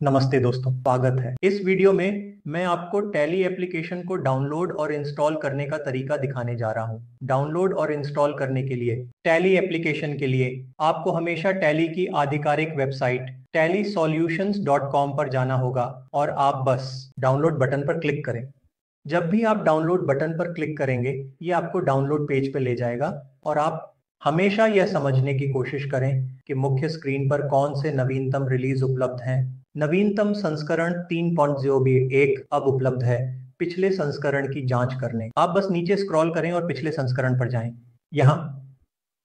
नमस्ते दोस्तों, स्वागत है। इस वीडियो में मैं आपको टैली एप्लीकेशन को डाउनलोड और इंस्टॉल करने का तरीका दिखाने जा रहा हूं। डाउनलोड और इंस्टॉल करने के लिए टैली एप्लीकेशन के लिए आपको हमेशा टैली की आधिकारिक वेबसाइट tallysolutions.com पर जाना होगा और आप बस डाउनलोड बटन पर क्लिक करें। जब भी आप डाउनलोड बटन पर क्लिक करेंगे, ये आपको डाउनलोड पेज पे ले जाएगा और आप हमेशा यह समझने की कोशिश करें कि मुख्य स्क्रीन पर कौन से नवीनतम रिलीज उपलब्ध हैं। नवीनतम संस्करण 3.0 अब उपलब्ध है। पिछले संस्करण की जांच करने आप बस नीचे स्क्रॉल करें और पिछले संस्करण पर जाएं। यहाँ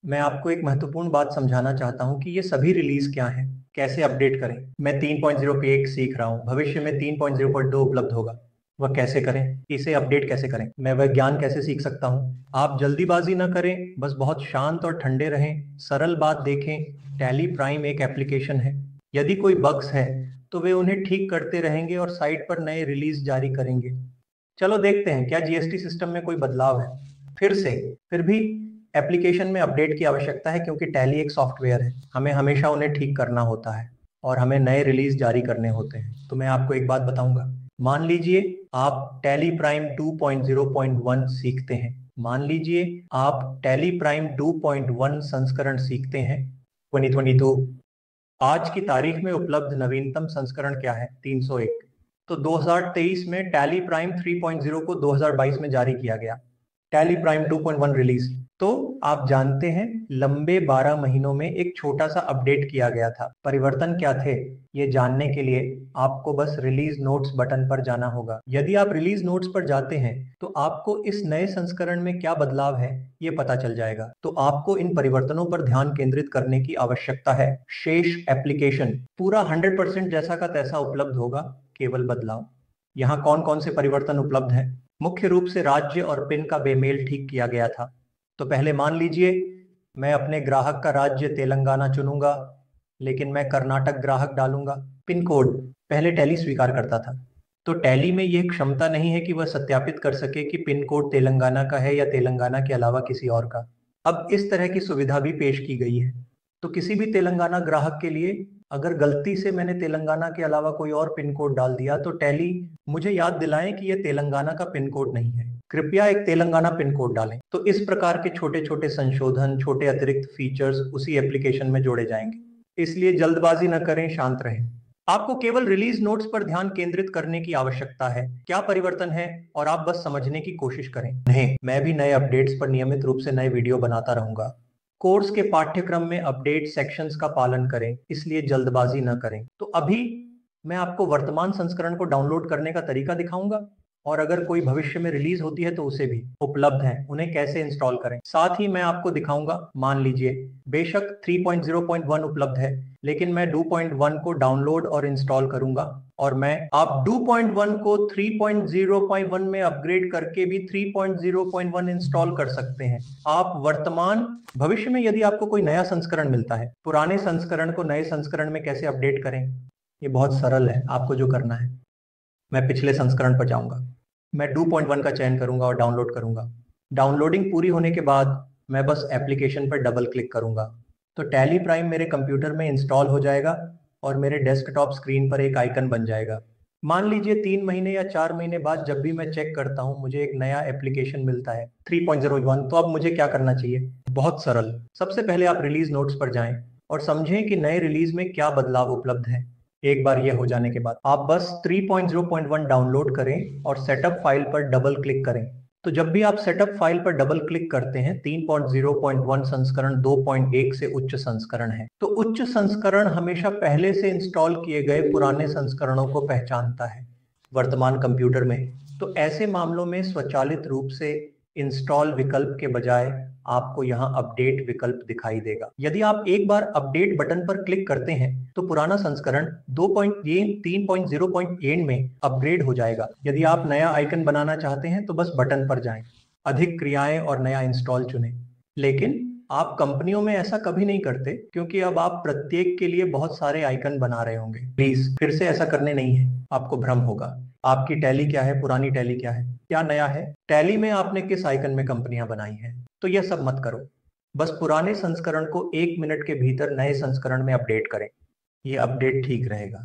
मैं आपको एक महत्वपूर्ण बात समझाना चाहता हूँ कि ये सभी रिलीज क्या हैं, कैसे अपडेट करें। मैं 3.0 सीख रहा हूँ, भविष्य में 3.0.2 उपलब्ध होगा। वह कैसे करें, इसे अपडेट कैसे करें, मैं वह ज्ञान कैसे सीख सकता हूँ। आप जल्दीबाजी ना करें, बस बहुत शांत और ठंडे रहें, सरल बात देखें। टैली प्राइम एक एप्लीकेशन है। यदि कोई बग्स है तो वे उन्हें ठीक करते रहेंगे और साइट पर नए रिलीज जारी करेंगे। चलो देखते हैं क्या जीएसटी सिस्टम में कोई बदलाव है। फिर भी एप्लीकेशन में अपडेट की आवश्यकता है क्योंकि टैली एक सॉफ्टवेयर है। हमें हमेशा उन्हें ठीक करना होता है और हमें नए रिलीज जारी करने होते हैं। तो मैं आपको एक बात बताऊंगा। मान लीजिए आप टैली प्राइम 2.0.1 सीखते हैं। मान लीजिए आप टैली प्राइम 2.1 संस्करण सीखते हैं 2022। आज की तारीख में उपलब्ध नवीनतम संस्करण क्या है? 301। तो 2023 में टैली प्राइम 3.0 को 2022 में जारी किया गया। Tally prime 2.1 release. तो आप जानते हैं लंबे 12 महीनों में एक छोटा सा अपडेट किया गया था। परिवर्तन क्या थे ये जानने के लिए आपको बस रिलीज नोट्स बटन पर जाना होगा। यदि आप रिलीज नोट्स पर जाते हैं तो आपको इस नए संस्करण में क्या बदलाव है ये पता चल जाएगा। तो आपको इन परिवर्तनों पर ध्यान केंद्रित करने की आवश्यकता है। शेष एप्लीकेशन पूरा 100% जैसा का तैसा उपलब्ध होगा, केवल बदलाव। यहाँ कौन कौन से परिवर्तन उपलब्ध हैं? मुख्य रूप से राज्य और पिन का बेमेल ठीक किया गया था। तो पहले मान लीजिए मैं अपने ग्राहक का राज्य तेलंगाना चुनूंगा, लेकिन मैं कर्नाटक ग्राहक डालूंगा। पिन कोड पहले टैली स्वीकार करता था, तो टैली में यह क्षमता नहीं है कि वह सत्यापित कर सके कि पिन कोड तेलंगाना का है या तेलंगाना के अलावा किसी और का। अब इस तरह की सुविधा भी पेश की गई है। तो किसी भी तेलंगाना ग्राहक के लिए अगर गलती से मैंने तेलंगाना के अलावा कोई और पिन कोड डाल दिया तो टैली मुझे याद दिलाएं कि यह तेलंगाना का पिन कोड नहीं है, कृपया एक तेलंगाना पिन कोड डालें। तो इस प्रकार के छोटे छोटे संशोधन, छोटे अतिरिक्त फीचर्स उसी एप्लीकेशन में जोड़े जाएंगे। इसलिए जल्दबाजी न करें, शांत रहें। आपको केवल रिलीज नोट्स पर ध्यान केंद्रित करने की आवश्यकता है। क्या परिवर्तन है और आप बस समझने की कोशिश करें। नहीं, मैं भी नए अपडेट्स पर नियमित रूप से नए वीडियो बनाता रहूंगा। कोर्स के पाठ्यक्रम में अपडेट सेक्शंस का पालन करें, इसलिए जल्दबाजी न करें। तो अभी मैं आपको वर्तमान संस्करण को डाउनलोड करने का तरीका दिखाऊंगा और अगर कोई भविष्य में रिलीज होती है तो उसे भी उपलब्ध है, उन्हें कैसे इंस्टॉल करें। साथ ही मैं आपको दिखाऊंगा, मान लीजिए बेशक 3.0.1 उपलब्ध है, लेकिन मैं 2.1 को डाउनलोड और इंस्टॉल करूंगा और मैं आप 2.1 को 3.0.1 में अपग्रेड करके भी 3.0.1 इंस्टॉल कर सकते हैं। आप वर्तमान भविष्य में यदि आपको कोई नया संस्करण मिलता है, पुराने संस्करण को नए संस्करण में कैसे अपडेट करें, ये बहुत सरल है। आपको जो करना है, मैं पिछले संस्करण पर जाऊंगा, मैं 2.1 का चयन करूंगा और डाउनलोड करूंगा। डाउनलोडिंग पूरी होने के बाद मैं बस एप्लीकेशन पर डबल क्लिक करूंगा तो टैली प्राइम मेरे कंप्यूटर में इंस्टॉल हो जाएगा और मेरे डेस्कटॉप स्क्रीन पर एक आइकन बन जाएगा। मान लीजिए 3 महीने या 4 महीने बाद जब भी मैं चेक करता हूं मुझे एक नया एप्लीकेशन मिलता है 3.01, तो अब मुझे क्या करना चाहिए? बहुत सरल। सबसे पहले आप रिलीज नोट्स पर जाएं और समझें कि नए रिलीज में क्या बदलाव उपलब्ध है। एक बार यह हो जाने के बाद आप बस 3.0.1 डाउनलोड करें और सेटअप फाइल पर डबल क्लिक करें। तो जब भी आप सेटअप फाइल पर डबल क्लिक करते हैं, 3.0.1 संस्करण 2.1 से उच्च संस्करण है। तो उच्च संस्करण हमेशा पहले से इंस्टॉल किए गए पुराने संस्करणों को पहचानता है वर्तमान कंप्यूटर में। तो ऐसे मामलों में स्वचालित रूप से इंस्टॉल विकल्प के बजाय आपको यहाँ अपडेट विकल्प दिखाई देगा। यदि आप एक बार अपडेट बटन पर क्लिक करते हैं तो पुराना संस्करण 3.0.1 में अपग्रेड हो जाएगा। यदि आप नया आइकन बनाना चाहते हैं तो बस बटन पर जाएं, अधिक क्रियाएं और नया इंस्टॉल चुनें। लेकिन आप कंपनियों में ऐसा कभी नहीं करते क्योंकि अब आप प्रत्येक के लिए बहुत सारे आइकन बना रहे होंगे। प्लीज फिर से ऐसा करने नहीं है, आपको भ्रम होगा। आपकी टैली क्या है, पुरानी टैली क्या है, क्या नया है, टैली में आपने किस आइकन में कंपनियां बनाई हैं, तो यह सब मत करो। बस पुराने संस्करण को 1 मिनट के भीतर नए संस्करण में अपडेट करें। ये अपडेट ठीक रहेगा।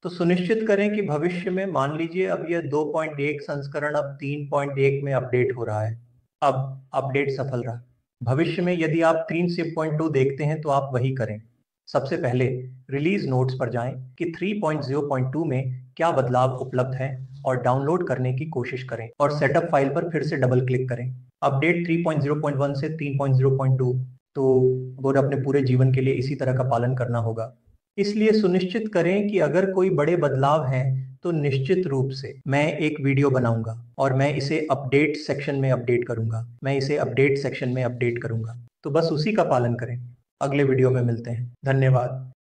तो सुनिश्चित करें कि भविष्य में मान लीजिए अब यह 2.1 संस्करण अब 3.1 में अपडेट हो रहा है। अब अपडेट सफल रहा। भविष्य में यदि आप 3.2 देखते हैं तो आप वही करें। सबसे पहले रिलीज नोट्स पर जाएं कि 3.0.2 में क्या बदलाव उपलब्ध है और डाउनलोड करने की कोशिश करें और सेटअप फाइल पर फिर से डबल क्लिक करें। अपडेट 3.0.1 से 3.0.2 तो वो अपने पूरे जीवन के लिए इसी तरह का पालन करना होगा। इसलिए सुनिश्चित करें कि अगर कोई बड़े बदलाव हैं तो निश्चित रूप से मैं एक वीडियो बनाऊंगा और मैं इसे अपडेट सेक्शन में अपडेट करूंगा। तो बस उसी का पालन करें। अगले वीडियो में मिलते हैं। धन्यवाद।